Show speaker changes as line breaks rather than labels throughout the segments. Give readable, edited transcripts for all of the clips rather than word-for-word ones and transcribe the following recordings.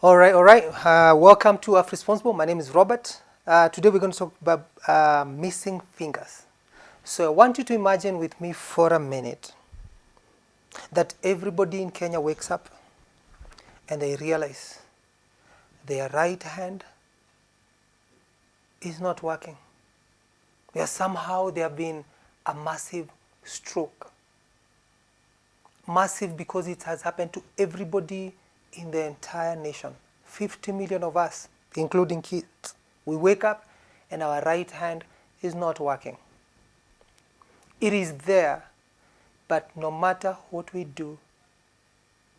All right, all right. Welcome to Af Responsible. My name is Robert. Today we're going to talk about missing fingers. So I want you to imagine with me for a minute that everybody in Kenya wakes up and they realize their right hand is not working. Somehow there have been a massive stroke. Massive because it has happened to everybody in the entire nation. 50 million of us, including kids. We wake up and our right hand is not working. It is there, but no matter what we do,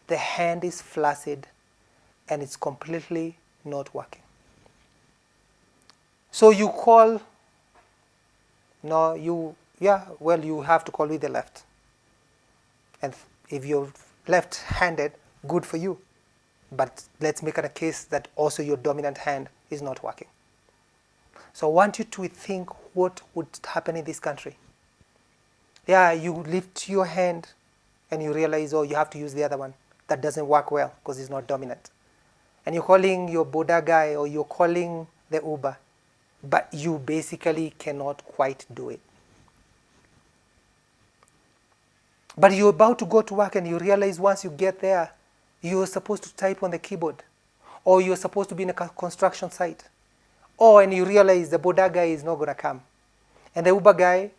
the hand is flaccid and it's completely not working. So you call, you have to call with the left. And if you're left-handed, good for you. But let's make it a case that also your dominant hand is not working. So I want you to think what would happen in this country. You lift your hand and you realize, you have to use the other one. That doesn't work well because it's not dominant. And you're calling your Boda guy or you're calling the Uber, but you basically cannot quite do it. But you're about to go to work and you realize once you get there, you're supposed to type on the keyboard, or you're supposed to be in a construction site, and you realize the Boda guy is not going to come. And the Uber guy,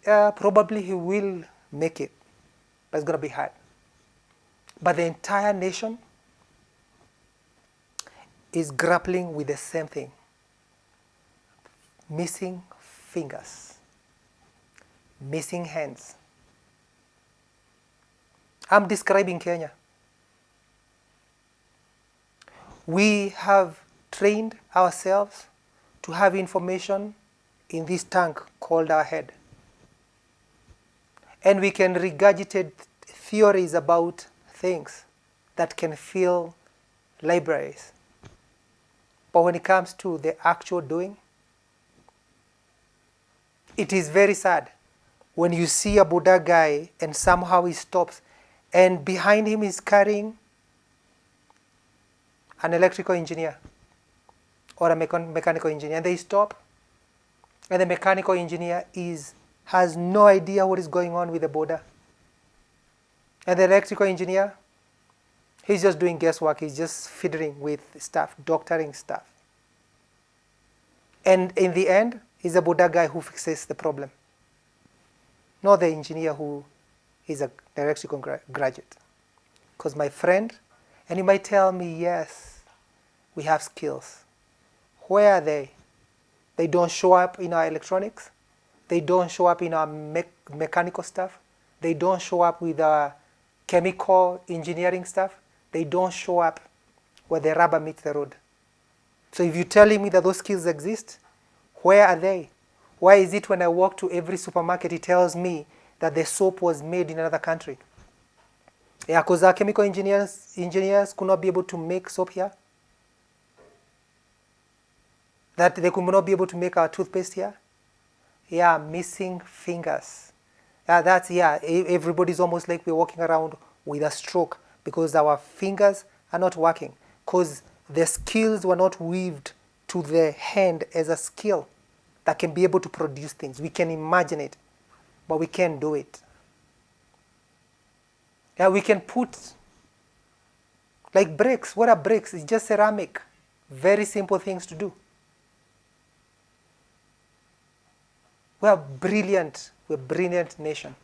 probably he will make it, but it's going to be hard. But the entire nation is grappling with the same thing. Missing fingers, missing hands. I'm describing Kenya. We have trained ourselves to have information in this tank called our head. And we can regurgitate theories about things that can fill libraries. But when it comes to the actual doing, it is very sad when you see a Buddha guy and somehow he stops and behind him is carrying an electrical engineer or a mechanical engineer, and they stop, and the mechanical engineer has no idea what is going on with the border. And the electrical engineer, he's just doing guesswork, he's just fiddling with stuff, doctoring stuff. And in the end, he's a Buddha guy who fixes the problem, not the engineer who is an electrical graduate. Because my friend, and you might tell me, yes, we have skills. Where are they? They don't show up in our electronics. They don't show up in our mechanical stuff. They don't show up with our chemical engineering stuff. They don't show up where the rubber meets the road. So if you're telling me that those skills exist, where are they? Why is it when I walk to every supermarket, it tells me that the soap was made in another country? Because our chemical engineers could not be able to make soap here. That they could not be able to make our toothpaste here. Missing fingers. Everybody's almost like we're walking around with a stroke because our fingers are not working. Because the skills were not weaved to the hand as a skill that can be able to produce things. We can imagine it, but we can't do it. We can put, like bricks. What are bricks? It's just ceramic. Very simple things to do. We're a brilliant nation.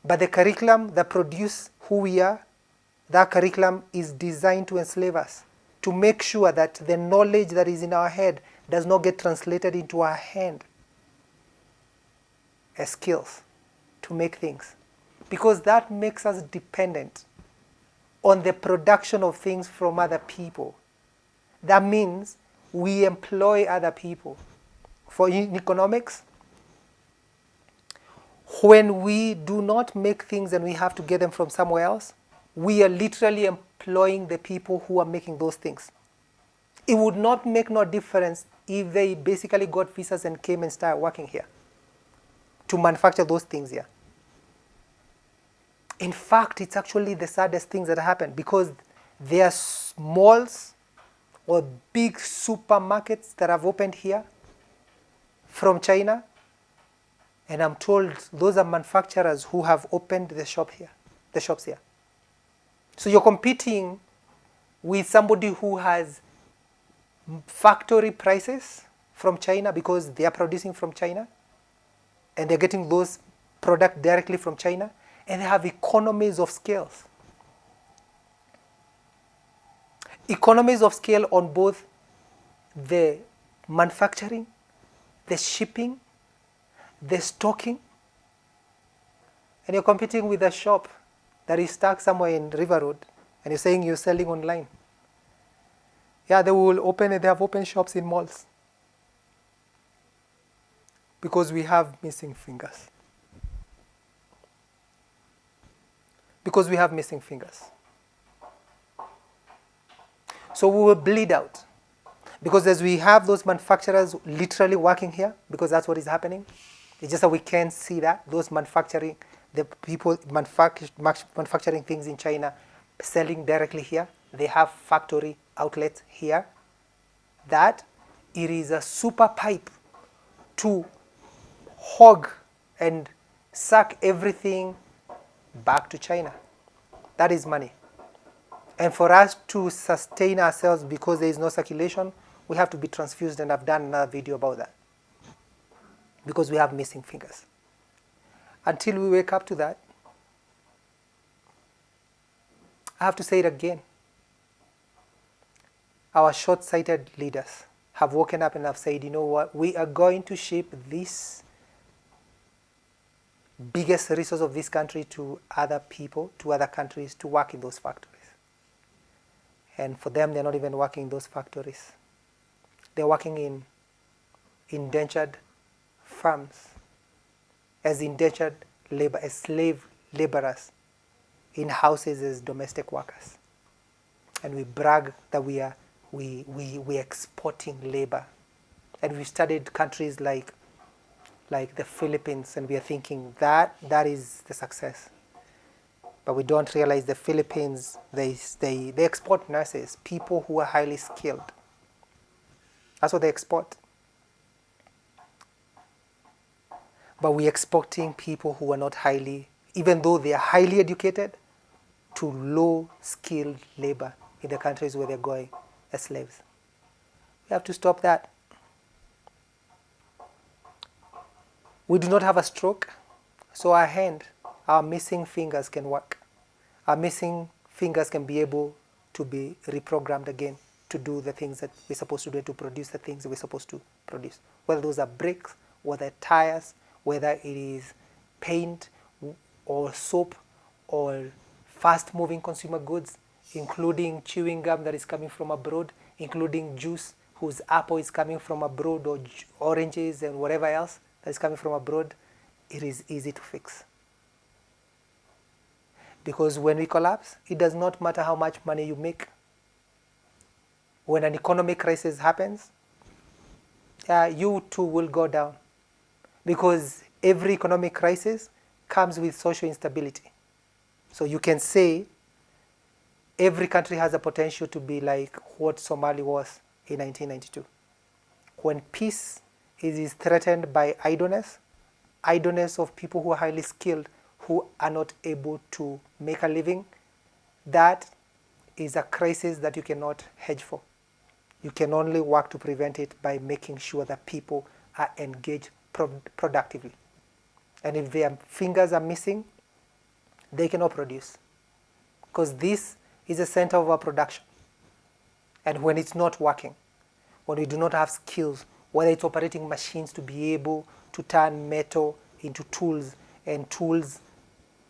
But the curriculum that produces who we are, that curriculum is designed to enslave us, to make sure that the knowledge that is in our head does not get translated into our hand as skills to make things. Because that makes us dependent on the production of things from other people. That means we employ other people. For in economics, when we do not make things and we have to get them from somewhere else, we are literally employing the people who are making those things. It would not make no difference if they basically got visas and came and started working here to manufacture those things here. In fact, it's actually the saddest things that happen because their malls or big supermarkets that have opened here from China. And I'm told those are manufacturers who have opened the shops here. So you're competing with somebody who has factory prices from China because they are producing from China and they're getting those products directly from China, and they have economies of scales. Economies of scale on both the manufacturing, the shipping, the stocking, and you're competing with a shop that is stuck somewhere in River Road, and you're saying you're selling online. Yeah, they have open shops in malls. Because we have missing fingers. Because we have missing fingers. So we will bleed out. Because as we have those manufacturers literally working here, because that's what is happening, it's just that we can't see that. Those manufacturing, the people manufacturing things in China, selling directly here, they have factory outlets here, that it is a super pipe to hog and suck everything back to China. That is money. And for us to sustain ourselves because there is no circulation, we have to be transfused, and I've done another video about that. Because we have missing fingers. Until we wake up to that, I have to say it again. Our short-sighted leaders have woken up and have said, you know what, we are going to ship this biggest resource of this country to other people, to other countries, to work in those factories. And for them, they're not even working in those factories. They're working in indentured farms, as indentured labor, as slave laborers, in houses as domestic workers. And we brag that we're exporting labor. And we studied countries like the Philippines, and we are thinking that is the success. But we don't realize the Philippines, they export nurses, people who are highly skilled. That's what they export. But we're exporting people who are not highly, even though they are highly educated, to low-skilled labor in the countries where they're going as slaves. We have to stop that. We do not have a stroke, so our missing fingers can work. Our missing fingers can be able to be reprogrammed again to do the things that we're supposed to do, to produce the things that we're supposed to produce. Whether those are bricks, whether tires, whether it is paint or soap or fast-moving consumer goods, including chewing gum that is coming from abroad, including juice whose apple is coming from abroad, or oranges and whatever else that is coming from abroad, it is easy to fix. Because when we collapse, it does not matter how much money you make. When an economic crisis happens, you too will go down. Because every economic crisis comes with social instability. So you can say every country has a potential to be like what Somalia was in 1992. When peace is threatened by idleness of people who are highly skilled, who are not able to make a living, that is a crisis that you cannot hedge for. You can only work to prevent it by making sure that people are engaged productively. And if their fingers are missing, they cannot produce. Because this is the center of our production. And when it's not working, when we do not have skills, whether it's operating machines to be able to turn metal into tools, and tools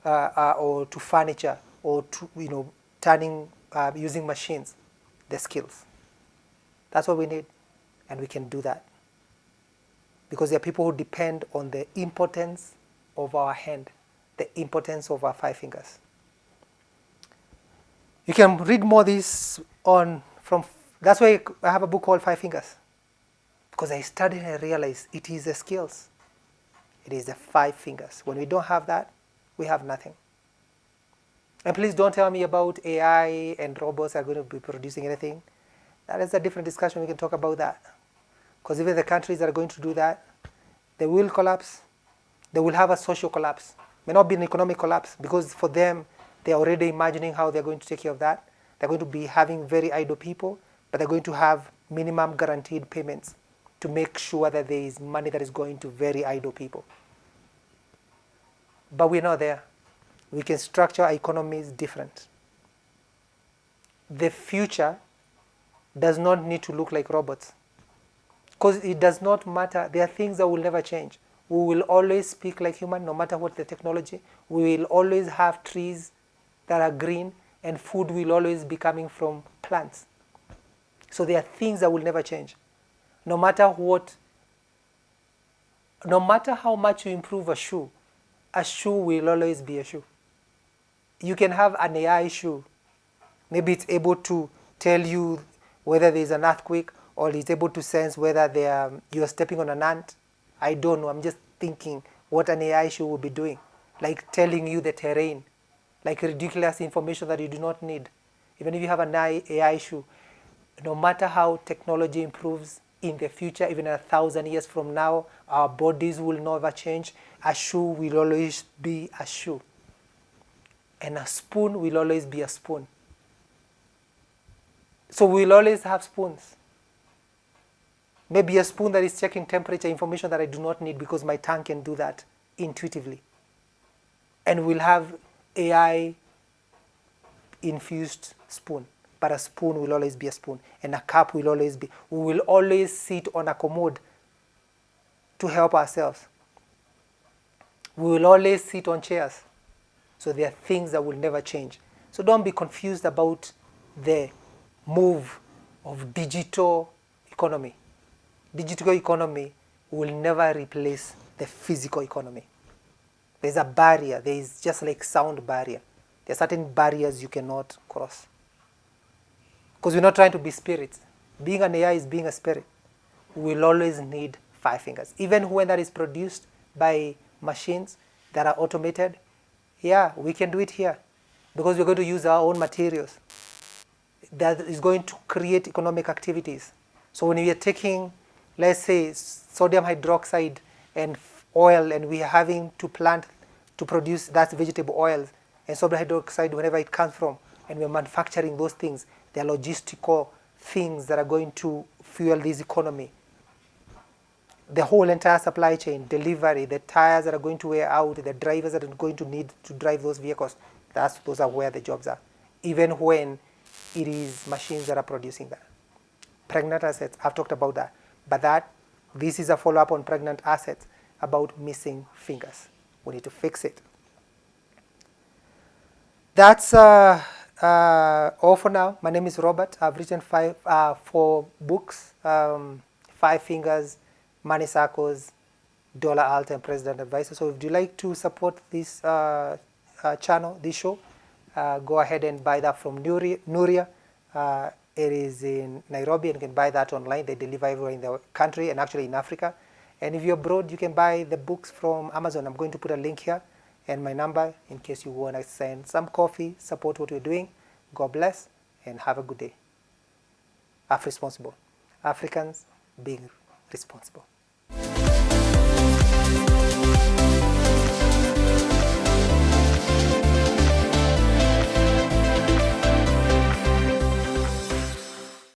or to furniture, or to, turning, using machines, the skills. That's what we need, and we can do that. Because there are people who depend on the impotence of our hand, the impotence of our 5 fingers. You can read more this that's why I have a book called 5 Fingers. Because I studied and I realized it is the skills. It is the 5 fingers. When we don't have that, we have nothing. And please don't tell me about AI and robots are going to be producing anything. That is a different discussion. We can talk about that. Because even the countries that are going to do that, they will collapse. They will have a social collapse. May not be an economic collapse, because for them, they're already imagining how they're going to take care of that. They're going to be having very idle people, but they're going to have minimum guaranteed payments to make sure that there is money that is going to very idle people. But we're not there. We can structure our economies different. The future does not need to look like robots, because it does not matter. There are things that will never change. We will always speak like human, no matter what the technology. We will always have trees that are green, and food will always be coming from plants. So there are things that will never change. No matter what, no matter how much you improve a shoe will always be a shoe. You can have an AI shoe. Maybe it's able to tell you whether there's an earthquake, or it's able to sense whether you're stepping on an ant. I don't know. I'm just thinking what an AI shoe will be doing. Like telling you the terrain. Like ridiculous information that you do not need. Even if you have an AI shoe, no matter how technology improves in the future, even 1,000 years from now, our bodies will never change. A shoe will always be a shoe. And a spoon will always be a spoon. So we'll always have spoons. Maybe a spoon that is checking temperature information that I do not need, because my tongue can do that intuitively. And we'll have AI-infused spoon. But a spoon will always be a spoon. And a cup will always be. We will always sit on a commode to help ourselves. We will always sit on chairs. So there are things that will never change. So don't be confused about the move of digital economy. Digital economy will never replace the physical economy. There's a barrier. There is just like sound barrier. There are certain barriers you cannot cross. Because we're not trying to be spirits. Being an AI is being a spirit. We'll always need 5 fingers. Even when that is produced by machines that are automated, yeah, we can do it here. Because we're going to use our own materials. That is going to create economic activities. So when we are taking, let's say, sodium hydroxide and oil, and we are having to plant to produce that vegetable oils, and sodium hydroxide, whenever it comes from, and we're manufacturing those things, they are logistical things that are going to fuel this economy. The whole entire supply chain, delivery, the tires that are going to wear out, the drivers that are going to need to drive those vehicles, those are where the jobs are, even when it is machines that are producing that. Pregnant assets, I've talked about that. But this is a follow-up on pregnant assets about missing fingers. We need to fix it. That's all for now. My name is Robert. I've written 4 books, 5 Fingers, Money Circles, Dollar Alt, and President Advisor. So if you like to support this channel, this show, go ahead and buy that from Nuria. It is in Nairobi, and you can buy that online. They deliver everywhere in the country and actually in Africa. And if you're abroad, you can buy the books from Amazon. I'm going to put a link here and my number in case you want to send some coffee, support what we're doing. God bless and have a good day. Responsible. Africans being responsible.